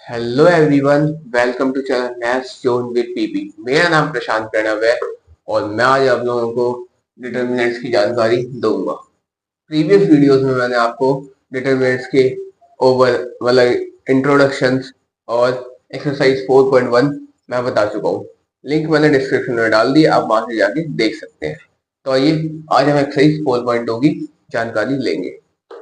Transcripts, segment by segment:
Hello everyone, welcome to channel maths zone with PP. मेरा नाम प्रशांत प्रणव है और मैं आज आप लोगों को डिटरमिनेंट्स की जानकारी दूंगा। प्रीवियस वीडियोस में मैंने आपको डिटरमिनेंट्स के ओवर मतलब इंट्रोडक्शंस और एक्सरसाइज 4.1 मैं बता चुका हूँ। लिंक मैंने डिस्क्रिप्शन में डाल दी, आप वहां से जाके देख सकते हैं। तो आइए आज हम एक्सरसाइज 4.2 की जानकारी लेंगे।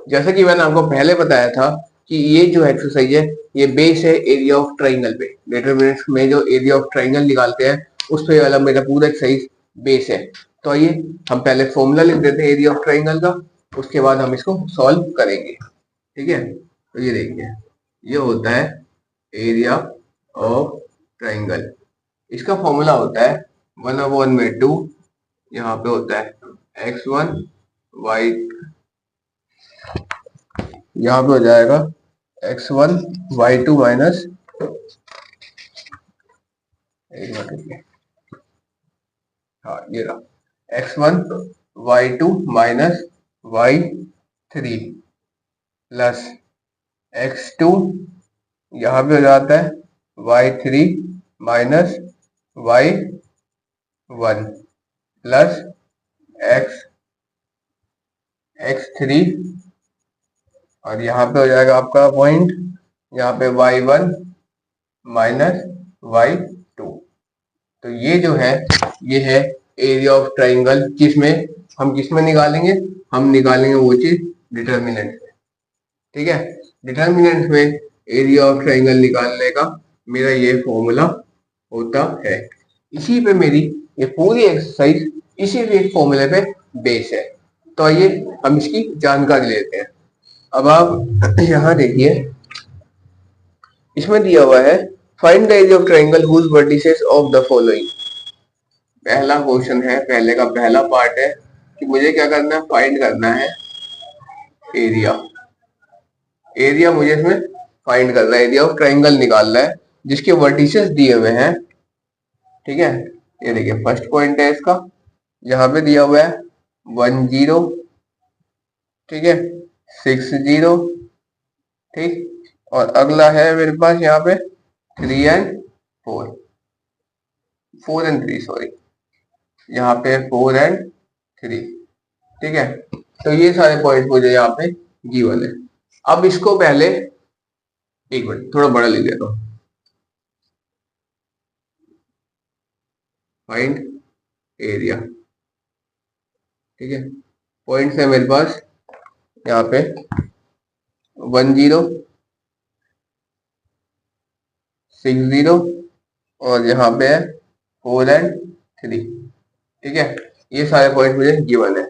जैसा कि मैंने आपको पहले बताया था कि ये जो एक्सरसाइज है ये बेस है एरिया ऑफ ट्राइंगल पे। डिटरमिनेंट्स में जो एरिया ऑफ ट्राइंगल निकालते हैं उस पे वाला मेरा पूरा एक्सरसाइज बेस है। तो आइए हम पहले फॉर्मूला लिख देते हैं एरिया ऑफ ट्राइंगल का, उसके बाद हम इसको सॉल्व करेंगे। ठीक है, तो ये देखिए, ये होता है एरिया ऑफ ट्राइंगल। इसका फॉर्मूला होता है 1/2, यहाँ पे होता है x1 y, यहाँ पे हो जाएगा x1 y2 माइनस, एक मिनट रुकिए, हाँ ये रहा x1 y2 minus y3 plus x2, यहाँ पे हो जाता है y3 minus y1 plus x3, और यहाँ पे हो जाएगा आपका पॉइंट, यहाँ पे y1 माइनस y2। तो ये जो है ये है एरिया ऑफ ट्राइंगल। हम किसमें निकालेंगे? हम निकालेंगे वो चीज डिटर्मिनेंट में। ठीक है, डिटर्मिनेंट में एरिया ऑफ ट्राइंगल निकालने का मेरा ये फॉर्मूला होता है। इसी पे मेरी ये पूरी एक्सरसाइज इसी एक फॉर्मूले पे बेस है। तो आइए हम इसकी जानकारी लेते हैं। अब आप यहाँ देखिए, इसमें दिया हुआ है find the area of triangle whose vertices of the following. पहला क्वेश्चन है, पहले का पहला पार्ट है कि मुझे क्या करना है, फाइंड करना है एरिया। एरिया मुझे इसमें फाइंड करना है, एरिया ऑफ ट्राइंगल निकालना है जिसके वर्टिसेस दिए हुए हैं। ठीक है, ये देखिए फर्स्ट पॉइंट है इसका, यहाँ पे दिया हुआ है 1 0, ठीक है 6 0, ठीक, और अगला है मेरे पास यहाँ पे 3 एंड 4, 4 एंड 3 सॉरी, यहाँ पे 4 एंड 3। ठीक है, तो ये सारे पॉइंट मुझे यहाँ पे गिवन है। अब इसको पहले एक मिनट थोड़ा बड़ा लिख देता हूँ। फाइंड एरिया, ठीक है, पॉइंट्स है मेरे पास यहाँ पे 1 0, 6 0 और यहाँ पे है 4 एंड 3। ठीक है, ये सारे पॉइंट मुझे गिवन है।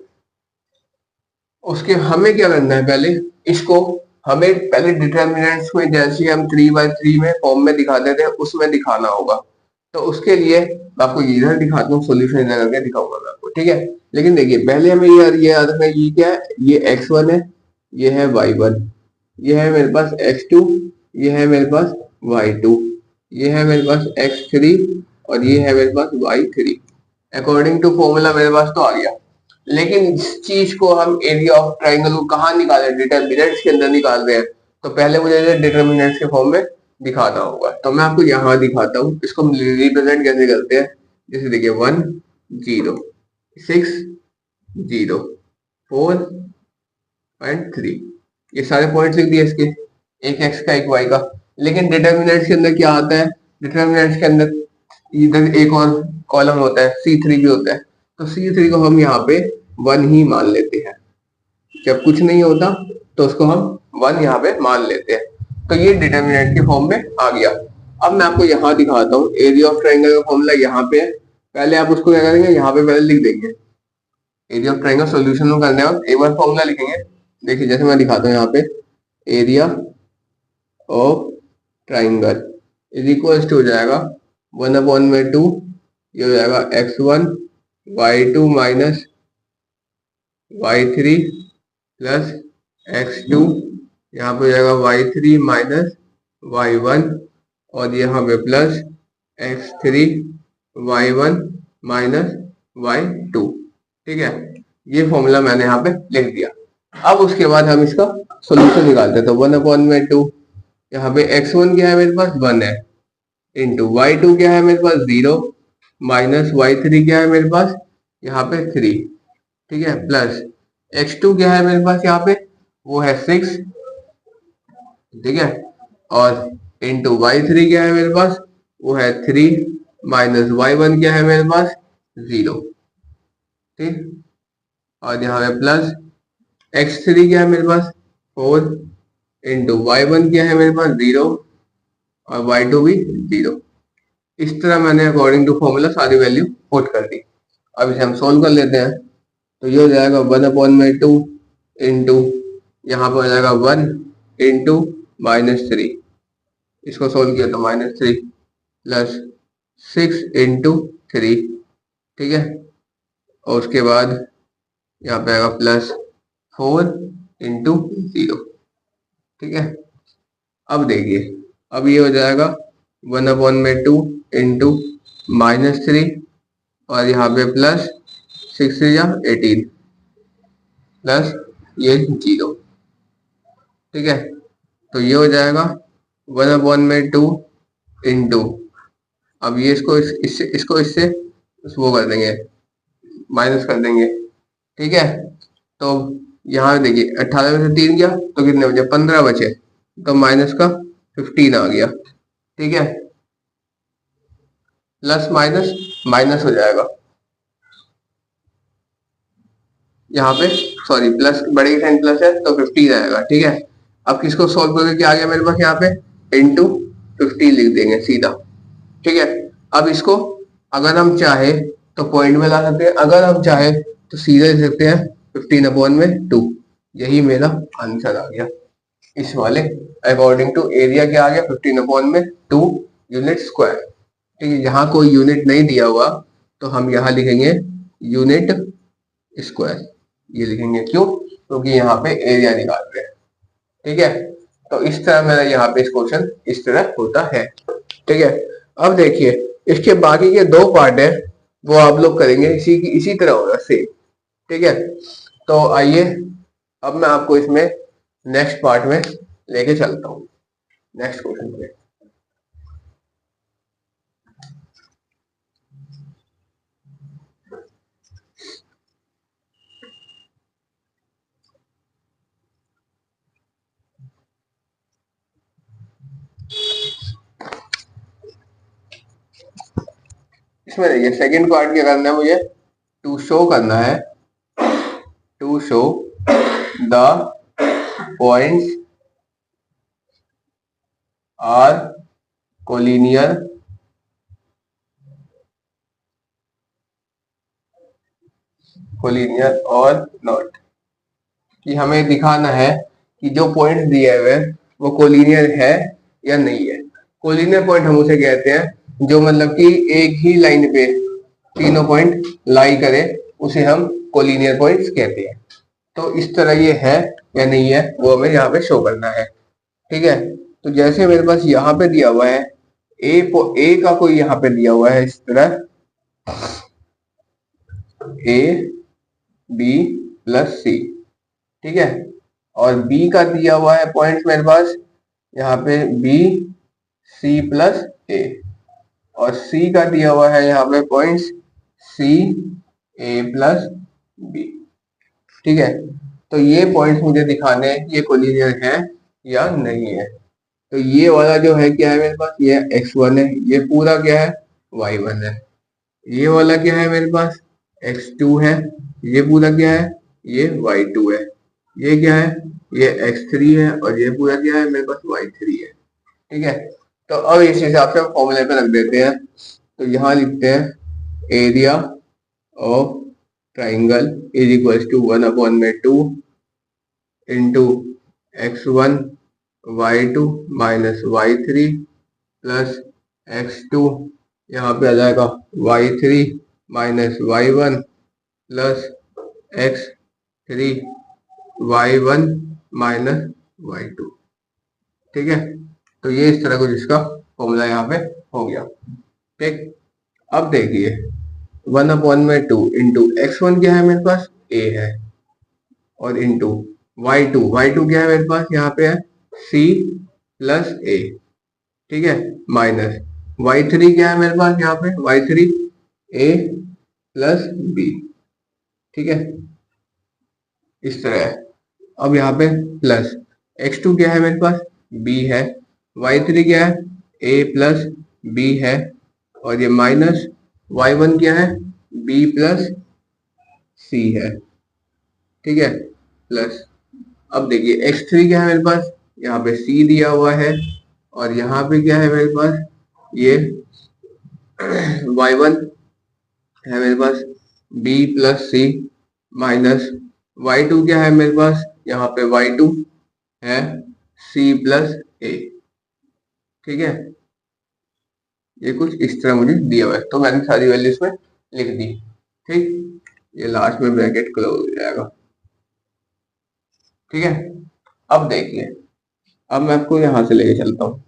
उसके हमें क्या करना है, पहले इसको हमें पहले डिटर्मिनेंट्स में जैसे हम 3/3 में फॉर्म में दिखाते थे उसमें दिखाना होगा। तो उसके लिए मैं आपको इधर दिखाता हूँ, सोल्यूशन इधर करके दिखाऊंगा मैं आपको। ठीक है, लेकिन देखिए पहले हमें ये याद रखना है, ये क्या है, ये x1 है, ये है y1, ये है मेरे पास x2, ये है मेरे पास y2, ये है मेरे पास x3 और ये है मेरे पास y3। अकॉर्डिंग टू फॉर्मूला मेरे पास तो आ गया। लेकिन इस चीज को हम एरिया ऑफ ट्राइंगल को कहाँ निकाले, डिटर्मिनेंट्स के अंदर निकाल रहे हैं, तो पहले मुझे डिटर्मिनेंट्स के फॉर्म में दिखाना होगा। तो मैं आपको यहाँ दिखाता हूँ, इसको हम रिप्रेजेंट कैसे करते हैं। जैसे देखिए 1 0, 6 0, 4 एंड 3, ये सारे पॉइंट्स लिख दिए इसके, एक एक्स का एक वाई का। लेकिन डिटर्मिनेंट्स के अंदर क्या आता है, डिटर्मिनेंट्स के अंदर इधर एक और कॉलम होता है, C3 भी होता है। तो C3 को हम यहाँ पे 1 ही मान लेते हैं, जब कुछ नहीं होता तो उसको हम 1 यहाँ पे मान लेते हैं। तो ये डिटर्मिनेंट के फॉर्म में आ गया। अब मैं आपको यहाँ दिखाता हूँ एरिया ऑफ ट्राइंगल का फॉर्मूला यहाँ पे है। पहले आप उसको क्या करेंगे, यहाँ पे पहले लिख देंगे एरिया ऑफ ट्राइंगल। सोल्यूशन करने वक्त एक बार फॉर्मूला लिखेंगे। देखिए जैसे मैं दिखाता हूँ यहाँ पे, area of triangle is equal to हो जाएगा 1/2, ये हो जाएगा x1 y2 minus y3 plus x2, यहाँ पे हो जाएगा y3 माइनस y1 और यहाँ पे plus x3 y1 minus y2। ठीक है, ये फॉर्मूला मैंने यहाँ पे लिख दिया। अब उसके बाद हम इसका सॉल्यूशन निकालते हैं। तो 1/2 यहाँ पे x1 क्या है मेरे पास 1 है, इंटू y2 क्या है मेरे पास 0, माइनस y3 क्या है मेरे पास यहाँ पे 3, ठीक है, प्लस x2 क्या है मेरे पास यहाँ पे वो है 6, ठीक है, और इंटू y3 क्या है मेरे पास वो है 3, माइनस y1 क्या है मेरे पास 0, ठीक, और यहाँ पे प्लस x3 क्या है मेरे पास 4, इंटू y1 क्या है मेरे पास 0, और y2 भी 0। इस तरह मैंने अकॉर्डिंग टू फॉर्मूला सारी वैल्यू पुट कर दी। अब इसे हम सोल्व कर लेते हैं। तो ये हो जाएगा 1/2 इंटू यहाँ पर हो जाएगा 1 इंटू -3, इसको सोल्व किया तो -3 प्लस 6 इंटू 3, ठीक है, और उसके बाद यहाँ पे आएगा प्लस 4 इंटू 0, ठीक है। अब देखिए, अब ये हो जाएगा 1/2 इंटू -3 और यहाँ पे प्लस 6 या 18 प्लस ये 0, ठीक है। तो ये हो जाएगा 1/2 इंटू, अब ये इसको इससे वो कर देंगे, माइनस कर देंगे, ठीक है। तो यहाँ देखिए 18 में से 3 गया तो कितने बचे 15 बचे, तो माइनस का 15 आ गया, ठीक है, प्लस माइनस माइनस हो जाएगा यहाँ पे, सॉरी प्लस बड़े की साइन प्लस है तो 15 आएगा, ठीक है। अब किसको सॉल्व करके क्या आ गया मेरे पास यहाँ पे इंटू 15 लिख देंगे सीधा, ठीक है। अब इसको अगर हम चाहे तो पॉइंट में ला सकते हैं, अगर हम चाहे तो सीधे लिख सकते हैं 15/2, यही मेरा आंसर आ गया इस वाले, अकॉर्डिंग टू एरिया क्या आ गया 15/2 यूनिट स्क्वायर, ठीक है। यहाँ कोई यूनिट नहीं दिया हुआ तो हम यहाँ लिखेंगे यूनिट स्क्वायर, ये लिखेंगे, क्यों, क्योंकि यहाँ पे एरिया निकाल रहे हैं, ठीक है। तो इस तरह मेरा यहाँ पे इस क्वेश्चन इस तरह होता है, ठीक है। अब देखिए इसके बाकी के 2 पार्ट है वो आप लोग करेंगे इसी तरह होगा सेम, ठीक है। तो आइए अब मैं आपको इसमें नेक्स्ट पार्ट में लेके चलता हूँ, नेक्स्ट क्वेश्चन पे। इसमें देखिए सेकंड पार्ट क्या करना है मुझे, टू शो करना है, to show the points are collinear और नॉट, कि हमें दिखाना है कि जो पॉइंट दिए हुए वो कोलिनियर है या नहीं है। कोलिनियर पॉइंट हम उसे कहते हैं जो मतलब कि एक ही लाइन पे तीनों पॉइंट लाई करे, उसे हम कोलिनियर पॉइंट्स कहते हैं। तो इस तरह ये है या नहीं है वो हमें यहाँ पे शो करना है, ठीक है। तो जैसे मेरे पास यहाँ पे दिया हुआ है ए का कोई यहाँ पे दिया हुआ है इस तरह ए बी प्लस सी, ठीक है, और बी का दिया हुआ है पॉइंट मेरे पास यहाँ पे बी सी प्लस ए, और सी का दिया हुआ है यहाँ पे पॉइंट्स सी ए प्लस बी, ठीक है। तो ये पॉइंट्स मुझे दिखाने हैं ये कोलिनियर है या नहीं है। तो ये वाला जो है क्या है मेरे पास, ये x1 है, ये पूरा क्या है y1 है, ये वाला क्या है मेरे पास x2 है, ये पूरा क्या है ये y2 है, ये क्या है ये x3 है, और ये पूरा क्या है मेरे पास y3 है, ठीक है। तो अब इस हिसाब से हम फॉर्मूले पे रख देते हैं। तो यहाँ लिखते हैं area of triangle is equal to 1/2 into x1 y2 minus y3 plus x2 यहाँ पे आ जाएगा y3 minus y1 plus x3 y1 minus y2, ठीक है। तो ये इस तरह कुछ इसका फॉर्मूला यहाँ पे हो गया, ठीक। अब देखिए 1/2 इंटू x1 क्या है मेरे पास a है, और इंटू y2 क्या है मेरे पास यहाँ पे है c प्लस ए, ठीक है, माइनस y3 क्या है मेरे पास यहाँ पे, y3 a प्लस बी, ठीक है, इस तरह है। अब यहाँ पे प्लस x2 क्या है मेरे पास, b है, y3 क्या है, a प्लस b है, और ये माइनस y1 क्या है, b प्लस c है, ठीक है, प्लस अब देखिए x3 क्या है मेरे पास, यहाँ पे c दिया हुआ है, और यहाँ पे क्या है मेरे पास, ये y1 है मेरे पास b प्लस सी, माइनस y2 क्या है मेरे पास, यहाँ पे y2 है c प्लस ए, ठीक है, ये कुछ इस तरह मुझे दिया हुआ है, तो मैंने सारी वैल्यू इसमें लिख दी, ठीक, ये लास्ट में ब्रैकेट क्लोज हो जाएगा, ठीक है। अब देखिए, अब मैं आपको यहां से लेके चलता हूँ,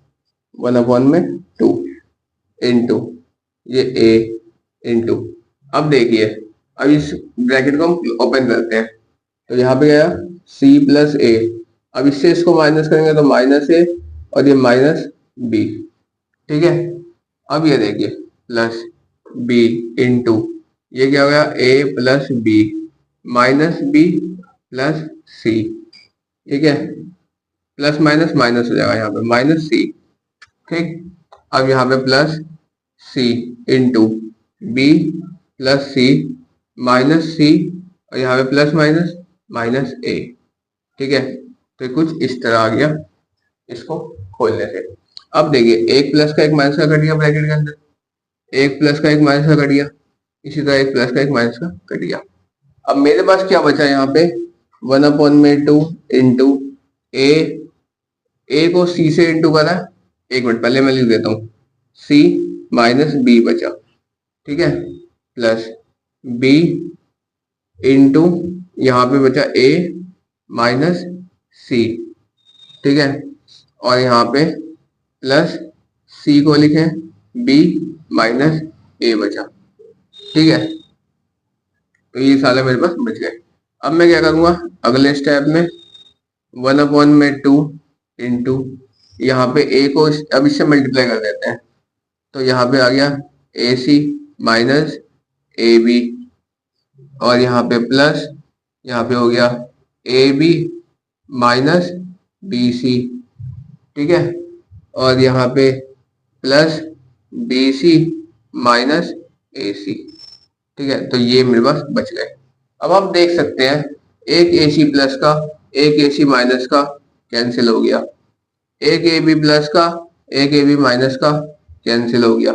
1/2 इंटू ये a इंटू, अब देखिए, अब इस ब्रैकेट को हम ओपन करते हैं, तो यहाँ पे गया c प्लस ए, अब इससे इसको माइनस करेंगे तो माइनस ए, और ये माइनस बी, ठीक है। अब ये देखिए प्लस b इंटू, ये क्या हो गया, a plus B minus B plus C, ठीक है, प्लस माइनस माइनस हो जाएगा, यहाँ पे माइनस सी, ठीक। अब यहाँ पे प्लस सी इंटू बी प्लस सी माइनस सी, और यहाँ पे प्लस माइनस माइनस ए, ठीक है, तो कुछ इस तरह आ गया इसको खोलने से। अब देखिए एक प्लस का एक माइनस का कट गया ब्रैकेट के अंदर, एक प्लस का एक माइनस का कट गया, इसी तरह एक प्लस का एक माइनस का कट गया। अब मेरे पास क्या बचा यहाँ पे, 1/2 इंटू ए को सी से इंटू करा, एक मिनट पहले मैं लिख देता हूँ, सी माइनस बी बचा, ठीक है, प्लस बी इंटू यहाँ पे बचा ए माइनस सी, ठीक है, और यहाँ पे प्लस सी को लिखें बी माइनस ए बचा, ठीक है, तो ये सारे मेरे पास बच गए। अब मैं क्या करूंगा अगले स्टेप में, 1/2 इंटू यहाँ पे ए को अब इससे मल्टीप्लाई कर देते हैं, तो यहाँ पे आ गया ए सी माइनस ए बी, और यहाँ पे प्लस, यहाँ पे हो गया A B minus B C, ठीक है, और यहाँ पे plus B C minus A C, ठीक है, तो ये मेरे पास बच गए। अब आप देख सकते हैं एक ए सी प्लस का एक ए सी माइनस का कैंसिल हो गया, एक ए बी प्लस का एक ए बी माइनस का कैंसिल हो गया,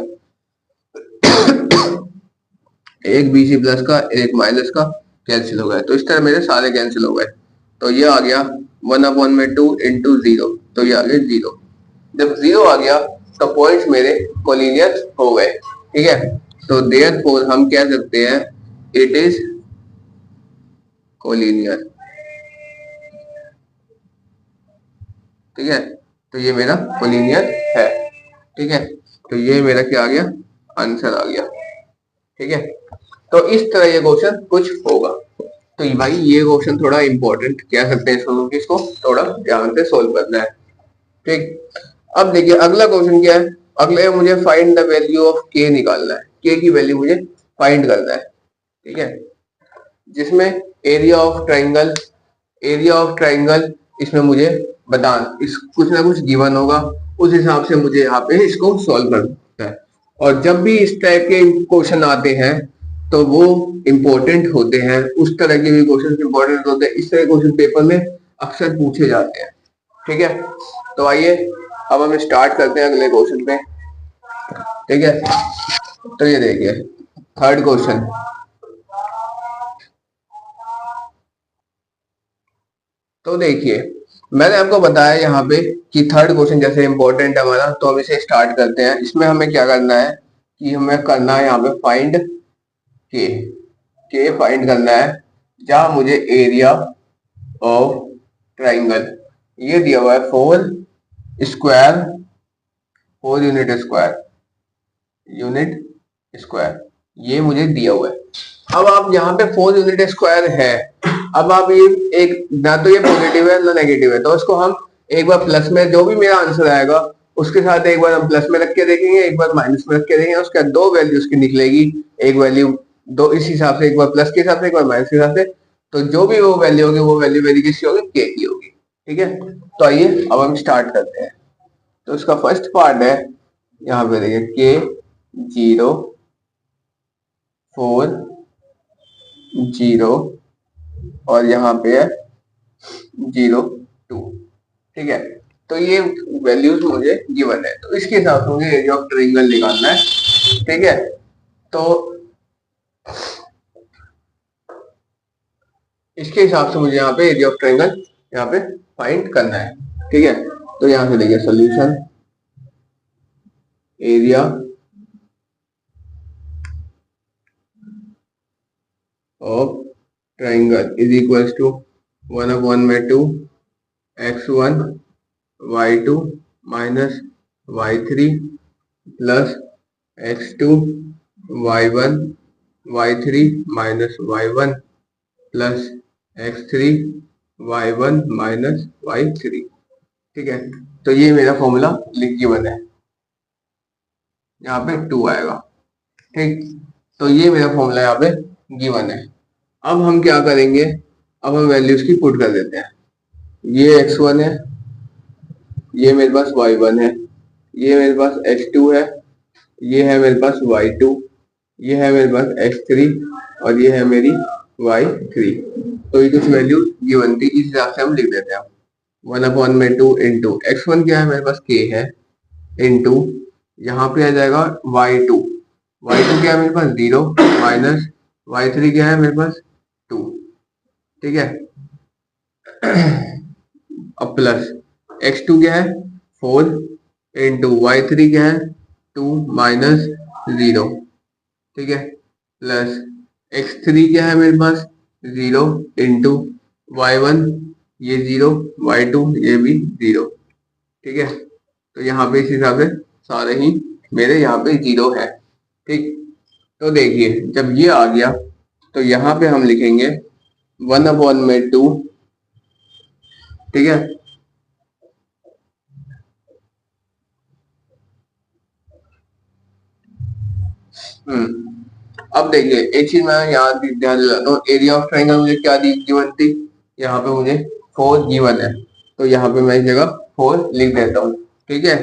एक बी सी प्लस का एक माइनस का कैंसिल हो गया, तो इस तरह मेरे सारे कैंसिल हो गए, तो ये आ गया 1/2 इंटू 0, तो ये आ गया 0। जब 0 आ गया तो पॉइंट्स मेरे कोलिनियर हो गए, ठीक है, तो देयरफॉर हम कह सकते हैं इट इज कोलिनियर, ठीक है, तो ये मेरा कोलिनियर है, ठीक है, तो ये मेरा क्या आ गया, आंसर आ गया, ठीक है। तो इस तरह ये क्वेश्चन कुछ होगा, तो भाई ये क्वेश्चन थोड़ा इंपॉर्टेंट कह सकते हैं इसको थोड़ा ध्यान से सोल्व करना है, ठीक। अब देखिए अगला क्वेश्चन क्या है, अगले मुझे फाइंड द वैल्यू ऑफ के निकालना है, के की वैल्यू मुझे फाइंड करना है, ठीक है, जिसमें एरिया ऑफ ट्राइंगल इसमें मुझे बताना, इस कुछ ना कुछ गिवन होगा, उस हिसाब से मुझे यहाँ पे इसको सॉल्व करना है। और जब भी इस टाइप के क्वेश्चन आते हैं तो वो इम्पोर्टेंट होते हैं, उस तरह के भी क्वेश्चन इम्पोर्टेंट होते हैं, इस तरह के क्वेश्चन पेपर में अक्सर पूछे जाते हैं, ठीक है। तो आइए अब हम स्टार्ट करते हैं अगले क्वेश्चन पे, ठीक है। तो ये देखिए थर्ड क्वेश्चन, तो देखिए मैंने आपको बताया यहाँ पे कि थर्ड क्वेश्चन जैसे इंपॉर्टेंट है हमारा, तो हम इसे स्टार्ट करते हैं। इसमें हमें क्या करना है कि हमें करना है यहाँ पे फाइंड के फाइंड करना है, जहां मुझे एरिया ऑफ ट्राइंगल ये दिया हुआ है 4 यूनिट स्क्वायर, ये मुझे दिया हुआ है। अब आप यहाँ पे 4 यूनिट स्क्वायर है, अब आप ये एक ना तो ये पॉजिटिव है ना नेगेटिव है, तो इसको हम एक बार प्लस में जो भी मेरा आंसर आएगा उसके साथ एक बार हम प्लस में रख के देखेंगे, एक बार माइनस में रख के देखेंगे, उसके बाद दो वैल्यूज की निकलेगी। एक वैल्यू दो इस हिसाब से, एक बार प्लस के हिसाब से, एक बार माइनस के हिसाब से। तो जो भी वो वैल्यू होगी वो वैल्यू मेरी किसकी होगी, के की होगी। ठीक है, तो आइए अब हम स्टार्ट करते हैं। तो इसका फर्स्ट पार्ट है, यहाँ पे देखिए के 0 4 0 और यहाँ पे है 0 2। ठीक है, तो ये वैल्यूज मुझे गिवन है, तो इसके हिसाब से मुझे एरिया ऑफ ट्रायंगल निकालना है। ठीक है, तो इसके हिसाब से मुझे यहाँ पे एरिया ऑफ ट्रायंगल यहाँ पे फाइंड करना है। ठीक है, तो यहाँ से देखिए solution area of triangle is equals to 1/2 x1 y2 minus y3 plus x2 y1 y3 minus y1 plus x3 y1 minus y3। ठीक है, तो ये मेरा फॉर्मूला गिवन है, यहाँ पे 2 आएगा। ठीक, तो ये मेरा फॉर्मूला यहाँ पे गिवन है। अब हम क्या करेंगे, अब हम वैल्यूज की पुट कर देते हैं। ये x1 है, ये मेरे पास y1 है, ये मेरे पास x2 है, ये है मेरे पास y2, ये है मेरे पास x3 और ये है मेरी y3। तो ये कुछ वैल्यू गिवन थी, इस हिसाब से हम लिख देते हैं। 1/2 इंटू x1 क्या है मेरे पास k है, इंटू यहाँ पे आ जाएगा y2 क्या है मेरे पास 0 माइनस y3 क्या है मेरे पास 2। ठीक है, अब प्लस x2 क्या है 4 इंटू y3 क्या है 2 माइनस 0। ठीक है, प्लस x3 क्या है मेरे पास 0 इंटू y1 ये 0 y2 ये भी 0। ठीक है, तो यहाँ पे इस हिसाब से सारे ही मेरे यहाँ पे 0 है। ठीक, तो देखिए जब ये आ गया तो यहाँ पे हम लिखेंगे 1/2। ठीक है, अब देखिए एक चीज मैं यहाँ ध्यान दिलाता हूँ, एरिया ऑफ ट्रायंगल मुझे क्या दी गिवन थी, यहाँ पे मुझे 4 गिवन है, तो यहाँ पे मैं इस जगह 4 लिख देता हूँ। ठीक है,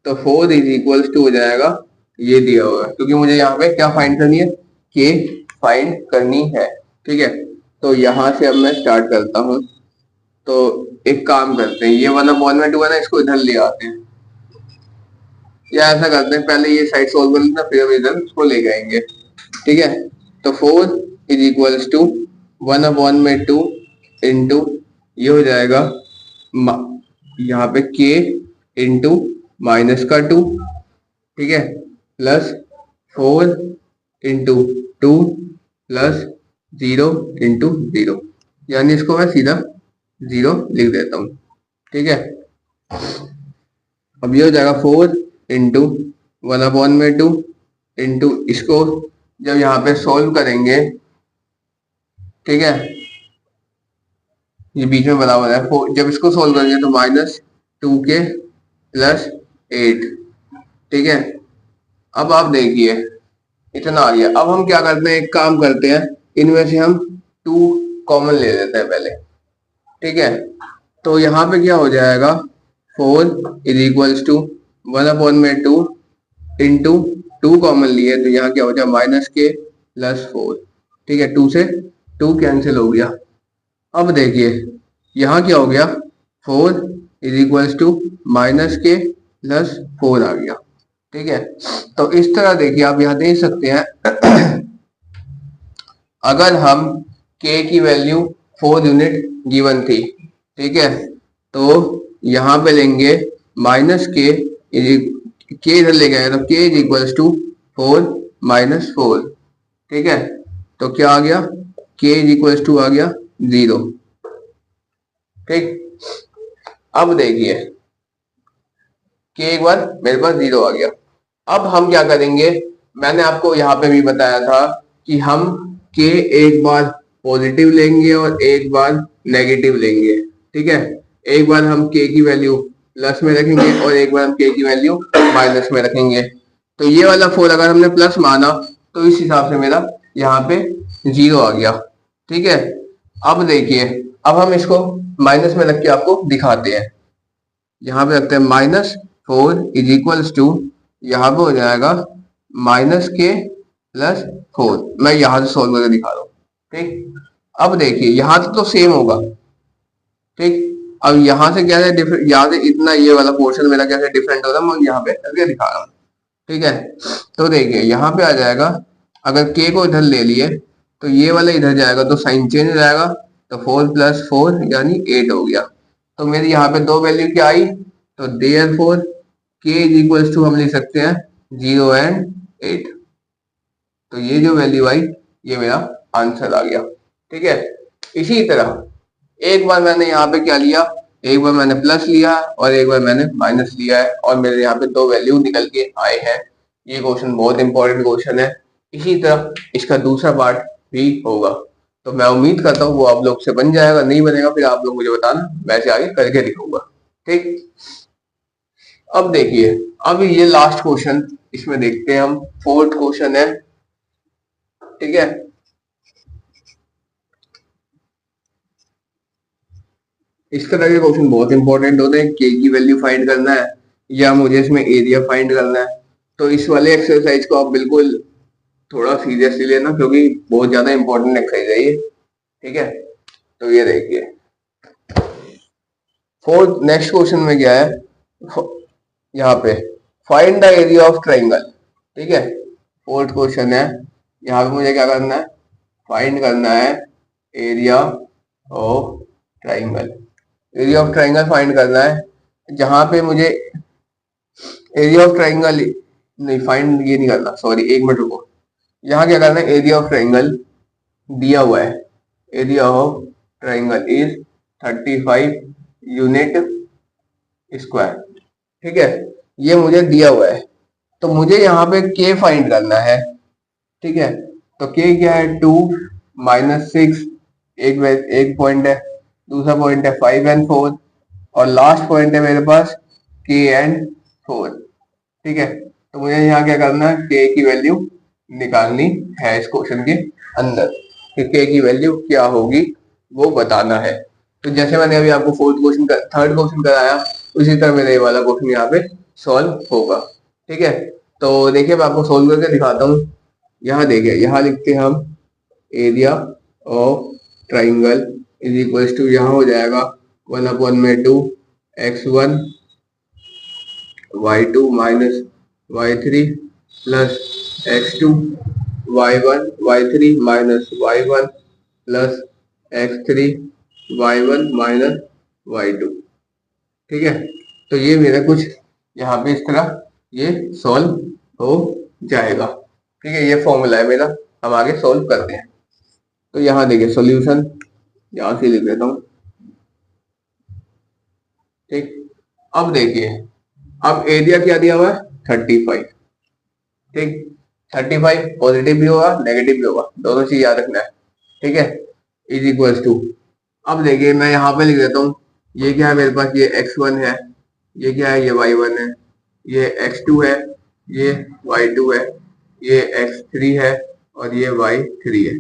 तो 4 इज इक्वल्स टू हो जाएगा ये दिया होगा, क्योंकि मुझे यहाँ पे क्या फाइंड करनी है, के फाइंड करनी है। ठीक है, तो यहाँ से अब मैं स्टार्ट करता हूँ। तो एक काम करते हैं, ये 1/2 है ना, इसको इधर ले आते हैं, या ऐसा करते हैं पहले ये साइड सोल्व कर लेते हैं, फिर हम इधर उसको ले जाएंगे। ठीक है, तो 4 इज इक्वल्स टू 1/2 इंटू ये हो जाएगा यहाँ पे k इंटू माइनस का 2। ठीक है, प्लस 4 इंटू 2 प्लस 0 इंटू 0, यानी इसको मैं सीधा 0 लिख देता हूँ। ठीक है, अब ये हो जाएगा 4 इंटू 1/2 इंटू इसको जब यहाँ पे सोल्व करेंगे, ठीक है, ये बीच में बराबर है, जब इसको सोल्व करेंगे तो -2k प्लस 8। ठीक है, अब आप देखिए इतना आ गया। अब हम क्या करते हैं, एक काम करते हैं, इनमें से हम 2 कॉमन ले लेते हैं पहले। ठीक है, तो यहाँ पे क्या हो जाएगा 4 is equals to 1/2 into 2 common लिए तो यहाँ क्या हो जाए -k प्लस 4। ठीक है, 2 से 2 कैंसिल हो गया। अब देखिए यहाँ क्या हो गया 4 is equals to -k plus 4 आ गया। ठीक है, तो इस तरह देखिए आप यहाँ देख सकते हैं अगर हम k की वैल्यू 4 यूनिट गिवन थी, ठीक है, तो यहाँ पे लेंगे -k इधर ले गए तो k is equals to 4 minus 4। ठीक है, तो क्या आ गया k इज इक्वल्स टू आ गया 0। ठीक, अब देखिए k एक बार मेरे पास 0 आ गया। अब हम क्या करेंगे, मैंने आपको यहाँ पे भी बताया था कि हम k एक बार पॉजिटिव लेंगे और एक बार नेगेटिव लेंगे। ठीक है, एक बार हम k की वैल्यू प्लस में रखेंगे और एक बार हम k की वैल्यू माइनस में रखेंगे। तो ये वाला 4 अगर हमने प्लस माना तो इस हिसाब से मेरा यहाँ पे 0 आ गया। ठीक है, अब देखिए, अब हम इसको माइनस में रख के आपको दिखाते हैं। यहाँ पे रखते हैं -4 इज इक्वल्स टू, यहाँ पे हो जाएगा -k प्लस 4। मैं यहाँ से सोल्व करके दिखा रहा हूँ। ठीक, अब देखिए यहाँ तो सेम होगा। ठीक, अब यहाँ से क्या है डिफरेंट, यहाँ से इतना ये वाला पोर्शन मेरा कैसे डिफरेंट हो रहा है मैं यहाँ पे करके दिखा रहा हूँ। ठीक है, तो देखिए यहाँ पे आ जाएगा, अगर k को इधर ले लिए तो ये वाला इधर जाएगा तो साइन चेंज हो जाएगा, तो 4 + 4 यानी 8 हो गया। तो मेरी यहाँ पे दो वैल्यू क्या आई, तो therefore k is equals to हम लिख सकते हैं 0 एंड 8। तो ये जो वैल्यू आई ये मेरा आंसर आ गया। ठीक है, इसी तरह एक बार मैंने यहाँ पे क्या लिया, एक बार मैंने प्लस लिया और एक बार मैंने माइनस लिया है और मेरे यहाँ पे दो वैल्यू निकल के आए हैं। ये क्वेश्चन बहुत इंपॉर्टेंट क्वेश्चन है। इसी तरह इसका दूसरा पार्ट भी होगा, तो मैं उम्मीद करता हूँ वो आप लोग से बन जाएगा। नहीं बनेगा फिर आप लोग मुझे बताना, वैसे आगे करके दिखाऊंगा। ठीक, अब देखिए, अब ये लास्ट क्वेश्चन इसमें देखते हैं हम, फोर्थ क्वेश्चन है। ठीक है, इस तरह के क्वेश्चन बहुत इंपॉर्टेंट होते हैं। के की वैल्यू फाइंड करना है या मुझे इसमें एरिया फाइंड करना है, तो इस वाले एक्सरसाइज को आप बिल्कुल थोड़ा सीरियसली लेना, क्योंकि बहुत ज्यादा इंपॉर्टेंट एक्सरसाइज है ये। ठीक है, तो ये देखिए फोर्थ नेक्स्ट क्वेश्चन में क्या है, यहाँ पे find the area of triangle. ठीक है, फोर्थ क्वेश्चन है, यहाँ पे मुझे क्या करना है, फाइंड करना है area of triangle. Area of triangle find करना है, जहां पे मुझे एरिया ऑफ ट्राइंगल नहीं फाइंड, ये नहीं करना, सॉरी एक मिनट रुको। यहाँ क्या करना है, एरिया ऑफ ट्राइंगल दिया हुआ है, area of triangle is 35 unit square. ठीक है, ये मुझे दिया हुआ है, तो मुझे यहाँ पे के फाइंड करना है। ठीक है, तो के क्या है, 2 - 6 एक पॉइंट है, दूसरा पॉइंट है 5 एंड 4 और लास्ट पॉइंट है मेरे पास के एंड 4। ठीक है, तो मुझे यहाँ क्या करना है, के की वैल्यू निकालनी है इस क्वेश्चन के अंदर, कि के की वैल्यू क्या होगी वो बताना है। तो जैसे मैंने अभी आपको थर्ड क्वेश्चन कराया, उसी तरह मेरा ये वाला क्वेश्चन यहाँ पे सॉल्व होगा। ठीक है, तो देखिए मैं आपको सॉल्व करके दिखाता हूँ। यहाँ देखिए, यहाँ लिखते हैं हम area of triangle is equals to, यहाँ हो जाएगा 1/2 x1 y2 minus y3 plus x2 y1 y3 minus y1 plus x3 y1 minus y2। ठीक है, तो ये मेरा कुछ यहाँ पे इस तरह ये सॉल्व हो जाएगा। ठीक है, ये फॉर्मूला है मेरा, हम आगे सॉल्व करते हैं। तो यहाँ देखिए सॉल्यूशन यहाँ से लिख देता हूँ। ठीक, अब देखिए, अब एरिया क्या दिया हुआ है, 35। ठीक, 35 पॉजिटिव भी होगा नेगेटिव भी होगा, दोनों चीज याद रखना है। ठीक है, इज इक्वल्स टू, अब देखिए मैं यहाँ पे लिख देता हूँ, ये क्या है मेरे पास, ये x1 है, ये क्या है, ये y1 है, ये x2 है, ये y2 है, ये x3 है और ये y3 है।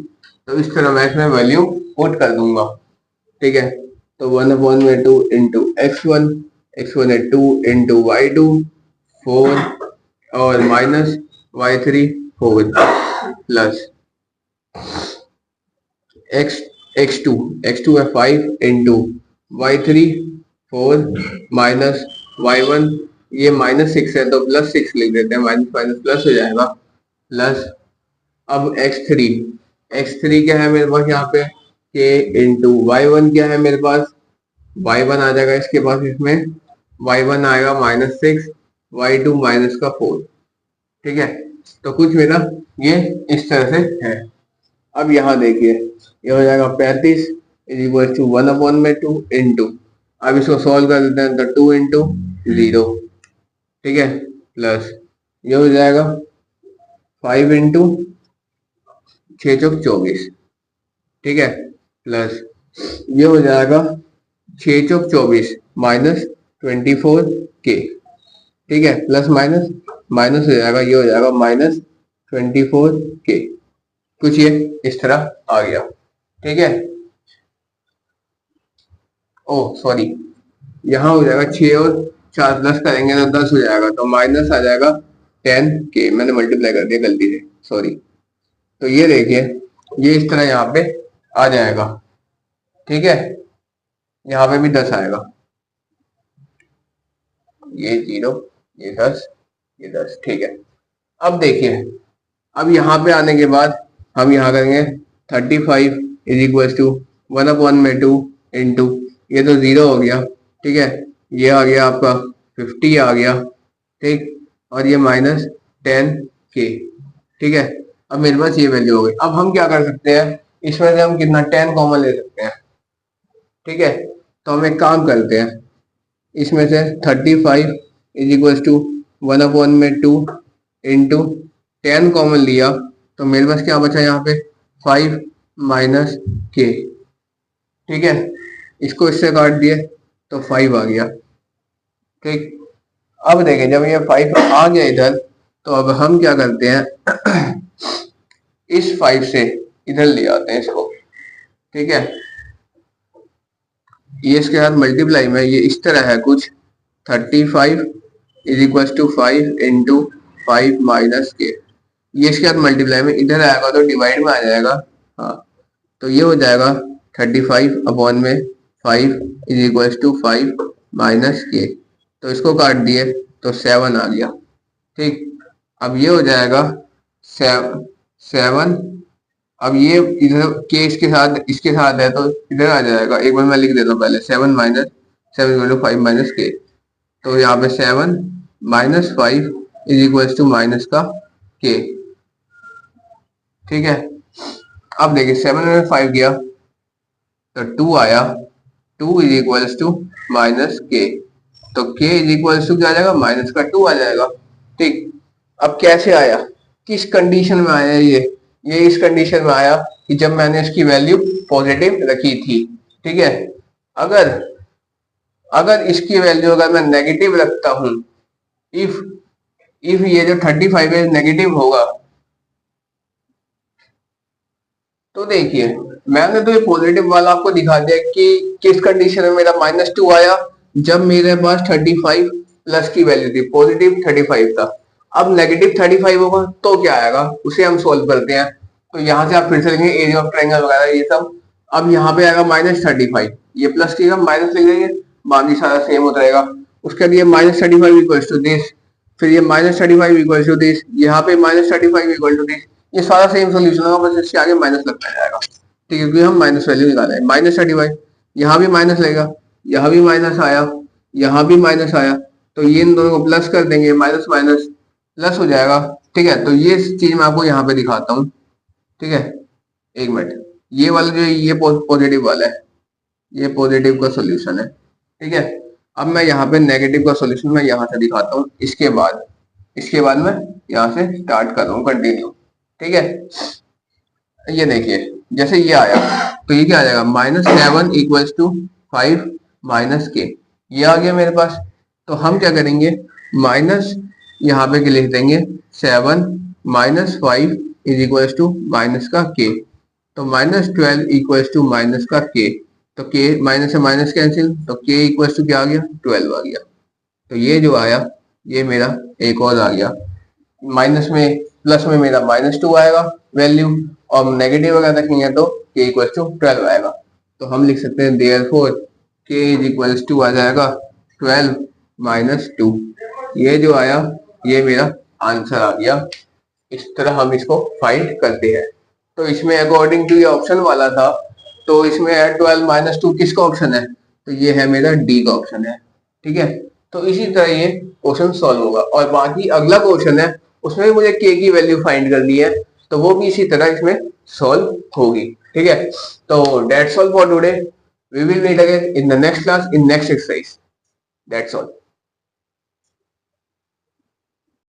तो इस तरह मैं इसमें वैल्यू पुट कर दूंगा। ठीक है, तो 1/2 इंटू x1 है 2 इंटू y2 4 और माइनस y3 4 प्लस x2 है 5 इंटू y3 4 माइनस y1, ये -6 है तो +6 लिख देते हैं, माइनस माइनस प्लस हो जाएगा, प्लस अब x3 क्या है मेरे पास यहाँ पे, k इंटू y1 क्या है मेरे पास, y1 आ जाएगा इसके पास, इसमें y1 आएगा -6, y2 माइनस का 4। ठीक है, तो कुछ मेरा ये इस तरह से है। अब यहाँ देखिए, ये हो जाएगा 35 इज इक्वल टू 1/2 इंटू, अब इसको सॉल्व कर देते हैं तो 2 इंटू 0। ठीक है, प्लस ये हो जाएगा 5 इंटू 6 × 24। ठीक है, प्लस ये हो जाएगा 6 चौक 24 माइनस 24K, ठीक है, प्लस माइनस माइनस हो जाएगा, ये हो जाएगा माइनस 24K, कुछ ये इस तरह आ गया, ठीक है। ओ सॉरी, यहाँ हो जाएगा 6 और 4 प्लस करेंगे तो 10 हो जाएगा, तो माइनस आ जाएगा 10K, मैंने मल्टीप्लाई कर दिया गलती से, सॉरी। तो ये देखिए, ये इस तरह यहाँ पे आ जाएगा, ठीक है, यहाँ पे भी 10 आएगा, ये 0, ये 10, ये 10, ठीक है। अब देखिए, अब यहाँ पे आने के बाद हम यहाँ करेंगे 35 इज इक्वल टू 1/2 इंटू, ये तो 0 हो गया, ठीक है, ये आ गया आपका 50 आ गया, ठीक, और ये माइनस 10K, ठीक है। अब मेरे पास ये वैल्यू हो गई। अब हम क्या कर सकते हैं, इसमें से हम कितना 10 कॉमन ले सकते हैं, ठीक है। तो हम एक काम करते हैं, इसमें से 35 is equal to 1/2 into 10 common लिया, तो मेरे पास क्या बचा यहाँ पे 5 माइनस K, ठीक है, इसको इससे काट दिए तो 5 आ गया, ठीक। अब देखें, जब ये 5 आ गया इधर, तो अब हम क्या करते हैं इस 5 से इधर ले आते हैं इसको, ठीक है, ये इसके साथ मल्टीप्लाई में ये इस तरह है कुछ, 35 is equal to 5 into 5 minus K, ये इसके साथ मल्टीप्लाई में इधर आएगा तो डिवाइड में आ जाएगा, हाँ, तो ये हो जाएगा 35 अपॉन में 5 is equal to 5 minus K, तो इसको काट दिए तो 7 आ गया, ठीक। अब ये हो जाएगा 7, अब ये इधर K इसके साथ है तो इधर आ जाएगा, एक बार मैं लिख देता हूँ पहले, 7 minus 7 equal to 5 minus K, तो यहाँ पे 7 minus 5 is equal to minus का K, ठीक है। अब देखिए 7 में 5 गया तो 2 आया, 2 is equal to minus K, तो K इज इक्वल टू क्या आ जाएगा, माइनस का 2 आ जाएगा, ठीक। अब कैसे आया, किस कंडीशन में आया, ये इस कंडीशन में आया कि जब मैंने इसकी वैल्यू पॉजिटिव रखी थी, ठीक है। अगर इसकी वैल्यू अगर मैं नेगेटिव रखता हूं, इफ ये जो 35 है नेगेटिव होगा, तो देखिए मैंने तो ये पॉजिटिव वाला आपको दिखा दिया कि किस कंडीशन में मेरा -2 आया, जब मेरे पास 35 प्लस की वैल्यू थी, पॉजिटिव 35 था। अब नेगेटिव 35 होगा तो क्या आएगा, उसे हम सोल्व करते हैं। तो यहाँ से आप फिर से लिखेंगे एरिया ऑफ ट्रायंगल वगैरह ये सब। अब यहाँ पे आएगा -35, ये प्लस की हम माइनस लिख देंगे, बाकी सारा सेम होता रहेगा। उसके बाद ये -35 इक्वल टू दिस, फिर ये -35 इक्वल टू दिस, यहाँ पे -35 इक्वल टू दिस, ये सारा सेम सोल्यूशन होगा, बस इसके आगे माइनस लगता जाएगा, ठीक है, क्योंकि हम माइनस वैल्यू निकाला है। -35 यहाँ भी माइनस लगेगा, यहाँ भी माइनस आया, यहाँ भी माइनस आया, तो ये इन दोनों को प्लस कर देंगे, माइनस माइनस प्लस हो जाएगा, ठीक है। तो ये चीज मैं आपको यहाँ पे दिखाता हूँ, ठीक है, एक मिनट, ये वाला जो ये पॉजिटिव वाला है, ये पॉजिटिव का सोल्यूशन है, ठीक है। अब मैं यहाँ पे नेगेटिव का सोल्यूशन मैं यहाँ से दिखाता हूँ, इसके बाद मैं यहाँ से स्टार्ट कर रहा हूँ, कंटिन्यू, ठीक है। ये देखिए जैसे ये आया तो ये क्या आ जाएगा, -7 इक्वल टू 5 माइनस K, ये आ गया मेरे पास। तो हम क्या करेंगे, माइनस यहाँ पे लिख देंगे 7 minus 5 is equal to minus का K, तो -12 इक्वल टू माइनस का K, तो K माइनस से माइनस कैंसिल, तो K इक्वल टू क्या आ गया, 12 आ गया। तो ये जो आया ये मेरा एक और आ गया, माइनस में प्लस में मेरा -2 आएगा वैल्यू, और नेगेटिव अगर रखेंगे तो K इक्वल टू 12 आएगा। तो हम लिख सकते हैं therefore K is equal to आ जाएगा 12 माइनस 2, ये जो आया ये मेरा आंसर आ गया। इस तरह हम इसको फाइंड करते हैं। तो इसमें अकॉर्डिंग टू ये ऑप्शन वाला था, तो इसमें 12 माइनस 2 किसका ऑप्शन है, तो ये है मेरा डी का ऑप्शन है, ठीक है। तो इसी तरह ये क्वेश्चन सॉल्व होगा। और बाकी अगला क्वेश्चन है उसमें भी मुझे K की वैल्यू फाइंड करनी है, तो वो भी इसी तरह इसमें सॉल्व होगी, ठीक है। तो that's all for today, we will meet again in the next class in next exercise, that's all.